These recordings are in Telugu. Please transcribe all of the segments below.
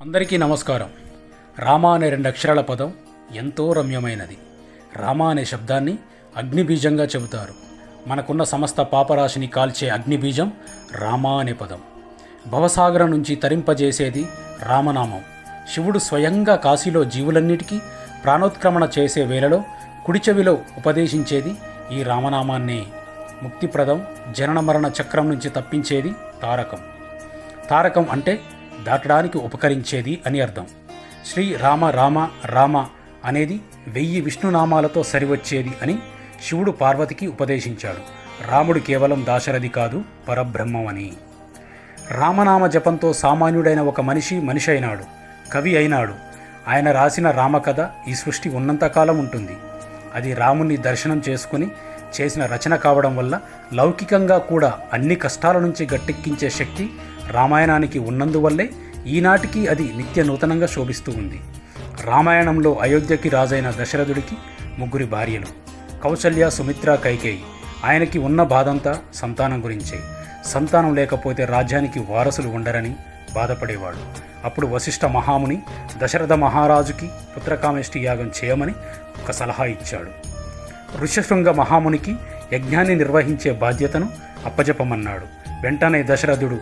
అందరికీ నమస్కారం. రామ అనే 2 అక్షరాల పదం ఎంతో రమ్యమైనది. రామ అనే శబ్దాన్ని అగ్నిబీజంగా చెబుతారు. మనకున్న సమస్త పాపరాశిని కాల్చే అగ్నిబీజం రామ అనే పదం. భవసాగరం నుంచి తరింపజేసేది రామనామం. శివుడు స్వయంగా కాశీలో జీవులన్నిటికీ ప్రాణోత్క్రమణ చేసే వేళలో కుడి చెవిలో ఉపదేశించేది ఈ రామనామాన్నే. ముక్తిప్రదం, జనన మరణ చక్రం నుంచి తప్పించేది తారకం. తారకం అంటే దాటడానికి ఉపకరించేది అని అర్థం. శ్రీ రామ రామ రామ అనేది 1000 విష్ణునామాలతో సరివచ్చేది అని శివుడు పార్వతికి ఉపదేశించాడు. రాముడు కేవలం దాశరథి కాదు, పరబ్రహ్మం అని. రామనామ జపంతో సామాన్యుడైన ఒక మనిషి అయినాడు, కవి అయినాడు. ఆయన రాసిన రామకథ ఈ సృష్టి ఉన్నంతకాలం ఉంటుంది. అది రాముని దర్శనం చేసుకుని చేసిన రచన కావడం వల్ల లౌకికంగా కూడా అన్ని కష్టాల నుంచి గట్టెక్కించే శక్తి రామాయణానికి ఉన్నందువల్లే ఈనాటికి అది నిత్య నూతనంగా శోభిస్తూ ఉంది. రామాయణంలో అయోధ్యకి రాజైన దశరథుడికి 3 భార్యలు, కౌసల్య, సుమిత్ర, కైకేయి. ఆయనకి ఉన్న బాధంతా సంతానం గురించే. సంతానం లేకపోతే రాజ్యానికి వారసులు ఉండరని బాధపడేవాడు. అప్పుడు వశిష్ఠ మహాముని దశరథ మహారాజుకి పుత్రకామేష్టి యాగం చేయమని ఒక సలహా ఇచ్చాడు. ఋష్యశృంగ మహామునికి యజ్ఞాన్ని నిర్వహించే బాధ్యతను అప్పజెప్పమన్నాడు. వెంటనే దశరథుడు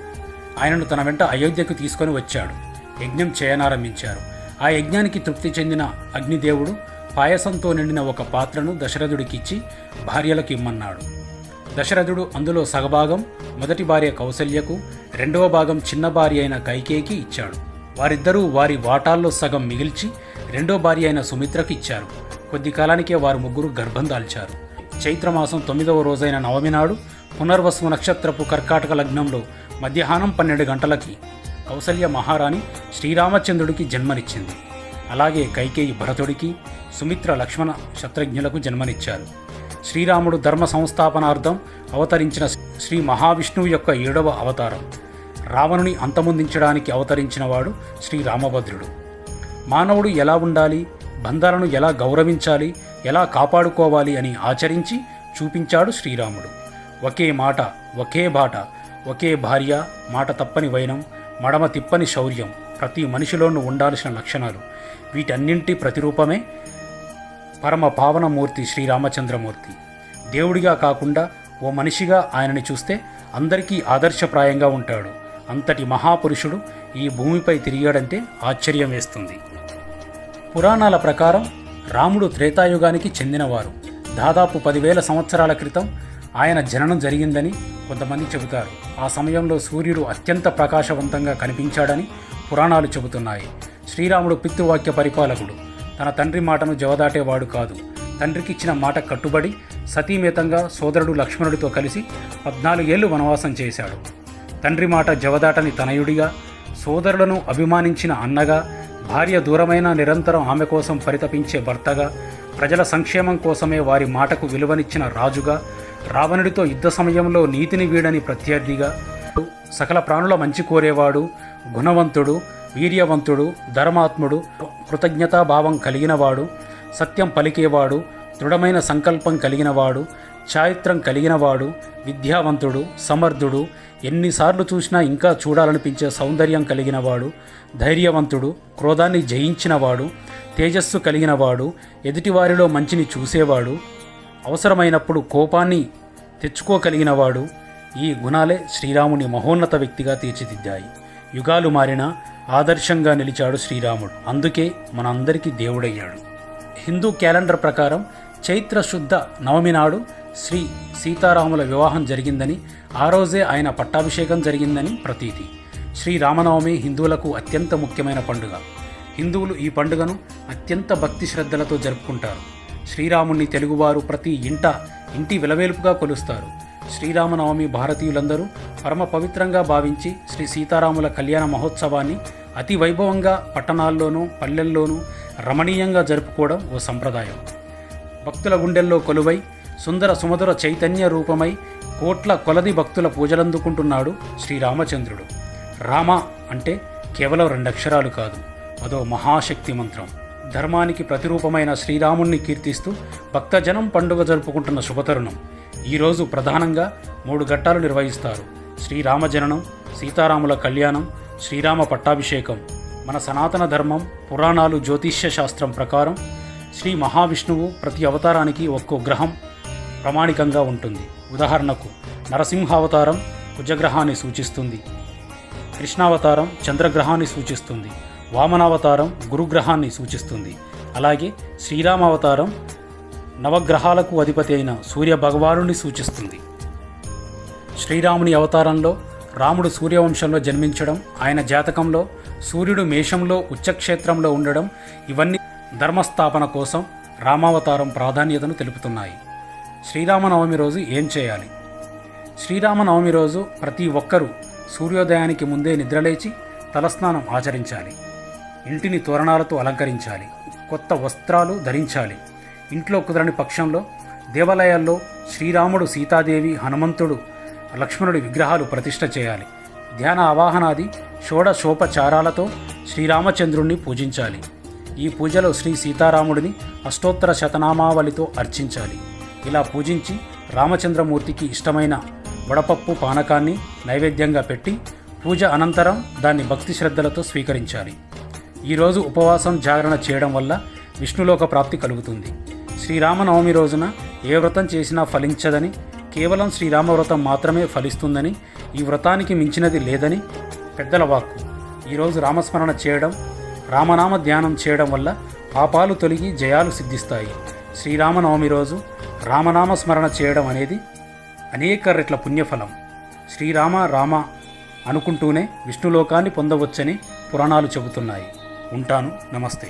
ఆయనను తన వెంట అయోధ్యకు తీసుకొని వచ్చాడు. యజ్ఞం చేయనారంభించారు. ఆ యజ్ఞానికి తృప్తి చెందిన అగ్నిదేవుడు పాయసంతో నిండిన ఒక పాత్రను దశరథుడికిచ్చి భార్యలకు ఇమ్మన్నాడు. దశరథుడు అందులో సగభాగం మొదటి భార్య కౌసల్యకు, 2వ భాగం చిన్న భార్య అయిన కైకేయికి ఇచ్చాడు. వారిద్దరూ వారి వాటాల్లో సగం మిగిల్చి 2వ భార్య అయిన సుమిత్రకు ఇచ్చారు. కొద్ది కాలానికే వారు 3 గర్భం దాల్చారు. చైత్రమాసం 9వ రోజైన నవమి నాడు పునర్వసు నక్షత్రపు కర్కాటక లగ్నంలో మధ్యాహ్నం 12 గంటలకి కౌసల్య మహారాణి శ్రీరామచంద్రుడికి జన్మనిచ్చింది. అలాగే కైకేయి భరతుడికి, సుమిత్ర లక్ష్మణ శత్రుఘ్నులకు జన్మనిచ్చారు. శ్రీరాముడు ధర్మ సంస్థాపనార్థం అవతరించిన శ్రీ మహావిష్ణువు యొక్క 7వ అవతారం. రావణుని అంతమొందించడానికి అవతరించిన వాడు శ్రీరామభద్రుడు. మానవుడు ఎలా ఉండాలి, బంధాలను ఎలా గౌరవించాలి, ఎలా కాపాడుకోవాలి అని ఆచరించి చూపించాడు శ్రీరాముడు. ఒకే మాట, ఒకే బాట, ఒకే భార్య, మాట తప్పని వైనం, మడమ తిప్పని శౌర్యం ప్రతి మనిషిలోనూ ఉండాల్సిన లక్షణాలు. వీటన్నింటి ప్రతిరూపమే పరమ పావనమూర్తి శ్రీరామచంద్రమూర్తి. దేవుడిగా కాకుండా ఓ మనిషిగా ఆయనని చూస్తే అందరికీ ఆదర్శప్రాయంగా ఉంటాడు. అంతటి మహాపురుషుడు ఈ భూమిపై తిరిగాడంటే ఆశ్చర్యం వేస్తుంది. పురాణాల ప్రకారం రాముడు త్రేతాయుగానికి చెందినవారు. దాదాపు 10,000 సంవత్సరాల క్రితం ఆయన జననం జరిగిందని కొంతమంది చెబుతారు. ఆ సమయంలో సూర్యుడు అత్యంత ప్రకాశవంతంగా కనిపించాడని పురాణాలు చెబుతున్నాయి. శ్రీరాముడు పితృవాక్య పరిపాలకుడు. తన తండ్రి మాటను జవదాటేవాడు కాదు. తండ్రికిచ్చిన మాట కట్టుబడి సతీమేతంగా సోదరుడు లక్ష్మణుడితో కలిసి 14 ఏళ్లు వనవాసం చేశాడు. తండ్రి మాట జవదాటని తనయుడిగా, సోదరులను అభిమానించిన అన్నగా, భార్య దూరమైన నిరంతరం ఆమె కోసం పరితపించే భర్తగా, ప్రజల సంక్షేమం కోసమే వారి మాటకు విలువనిచ్చిన రాజుగా, రావణుడితో యుద్ధ సమయంలో నీతిని వీడని ప్రత్యర్థిగా, సకల ప్రాణుల మంచి కోరేవాడు, గుణవంతుడు, వీర్యవంతుడు, ధర్మాత్ముడు, కృతజ్ఞతాభావం కలిగినవాడు, సత్యం పలికేవాడు, దృఢమైన సంకల్పం కలిగినవాడు, చారిత్రం కలిగినవాడు, విద్యావంతుడు, సమర్థుడు, ఎన్నిసార్లు చూసినా ఇంకా చూడాలనిపించే సౌందర్యం కలిగినవాడు, ధైర్యవంతుడు, క్రోధాన్ని జయించినవాడు, తేజస్సు కలిగినవాడు, ఎదుటివారిలో మంచిని చూసేవాడు, అవసరమైనప్పుడు కోపాన్ని తెచ్చుకోగలిగినవాడు. ఈ గుణాలే శ్రీరాముని మహోన్నత వ్యక్తిగా తీర్చిదిద్దాయి. యుగాలు మారినా ఆదర్శంగా నిలిచాడు శ్రీరాముడు. అందుకే మనందరికీ దేవుడయ్యాడు. హిందూ క్యాలెండర్ ప్రకారం చైత్ర శుద్ధ నవమి నాడు శ్రీ సీతారాముల వివాహం జరిగిందని, ఆ రోజే ఆయన పట్టాభిషేకం జరిగిందని ప్రతీతి. శ్రీరామనవమి హిందువులకు అత్యంత ముఖ్యమైన పండుగ. హిందువులు ఈ పండుగను అత్యంత భక్తి శ్రద్ధలతో జరుపుకుంటారు. శ్రీరాముణ్ణి తెలుగువారు ప్రతి ఇంటి విలవేలుపుగా కొలుస్తారు. శ్రీరామనవమి భారతీయులందరూ పరమ పవిత్రంగా భావించి శ్రీ సీతారాముల కళ్యాణ మహోత్సవాన్ని అతి వైభవంగా పట్టణాల్లోనూ పల్లెల్లోనూ రమణీయంగా జరుపుకోవడం ఓ సంప్రదాయం. భక్తుల గుండెల్లో కొలువై సుందర సుమధుర చైతన్య రూపమై కోట్ల కొలది భక్తుల పూజలందుకుంటున్నాడు శ్రీరామచంద్రుడు. రామ అంటే కేవలం 2 అక్షరాలు కాదు, అదో మహాశక్తి మంత్రం. ధర్మానికి ప్రతిరూపమైన శ్రీరాముణ్ణి కీర్తిస్తూ భక్తజనం పండుగ జరుపుకుంటున్న శుభతరుణం. ఈరోజు ప్రధానంగా 3 ఘట్టాలు నిర్వహిస్తారు. శ్రీరామ జననం, సీతారాముల కళ్యాణం, శ్రీరామ పట్టాభిషేకం. మన సనాతన ధర్మం, పురాణాలు, జ్యోతిష్య శాస్త్రం ప్రకారం శ్రీ మహావిష్ణువు ప్రతి అవతారానికి ఒక్కో గ్రహం ప్రామాణికంగా ఉంటుంది. ఉదాహరణకు నరసింహావతారం కుజగ్రహాన్ని సూచిస్తుంది, కృష్ణావతారం చంద్రగ్రహాన్ని సూచిస్తుంది, వామనావతారం గురుగ్రహాన్ని సూచిస్తుంది. అలాగే శ్రీరామావతారం నవగ్రహాలకు అధిపతి అయిన సూర్య భగవానుని సూచిస్తుంది. శ్రీరాముని అవతారంలో రాముడు సూర్యవంశంలో జన్మించడం, ఆయన జాతకంలో సూర్యుడు మేషంలో ఉచ్చక్షేత్రంలో ఉండడం, ఇవన్నీ ధర్మస్థాపన కోసం రామావతారం ప్రాధాన్యతను తెలుపుతున్నాయి. శ్రీరామనవమి రోజు ఏం చేయాలి? శ్రీరామనవమి రోజు ప్రతి ఒక్కరూ సూర్యోదయానికి ముందే నిద్రలేచి తలస్నానం ఆచరించాలి. ఇంటిని తోరణాలతో అలంకరించాలి. కొత్త వస్త్రాలు ధరించాలి. ఇంట్లో కుదరని పక్షంలో దేవాలయాల్లో శ్రీరాముడు, సీతాదేవి, హనుమంతుడు, లక్ష్మణుడి విగ్రహాలు ప్రతిష్ఠ చేయాలి. ధ్యాన ఆవాహనాది షోడశోపచారాలతో శ్రీరామచంద్రుణ్ణి పూజించాలి. ఈ పూజలో శ్రీ సీతారాముడిని అష్టోత్తర శతనామావళితో అర్చించాలి. ఇలా పూజించి రామచంద్రమూర్తికి ఇష్టమైన వడపప్పు పానకాన్ని నైవేద్యంగా పెట్టి పూజ అనంతరం దాన్ని భక్తి శ్రద్ధలతో స్వీకరించాలి. ఈరోజు ఉపవాసం, జాగరణ చేయడం వల్ల విష్ణులోక ప్రాప్తి కలుగుతుంది. శ్రీరామనవమి రోజున ఏ వ్రతం చేసినా ఫలించదని, కేవలం శ్రీరామవ్రతం మాత్రమే ఫలిస్తుందని, ఈ వ్రతానికి మించినది లేదని పెద్దల వాక్కు. ఈరోజు రామస్మరణ చేయడం, రామనామ ధ్యానం చేయడం వల్ల పాపాలు తొలగి జయాలు సిద్ధిస్తాయి. శ్రీరామనవమి రోజు రామనామ స్మరణ చేయడం అనేది అనేక రెట్ల పుణ్యఫలం. శ్రీరామ రామ అనుకుంటూనే విష్ణులోకాన్ని పొందవచ్చని పురాణాలు చెబుతున్నాయి. ఉంటాను. నమస్తే.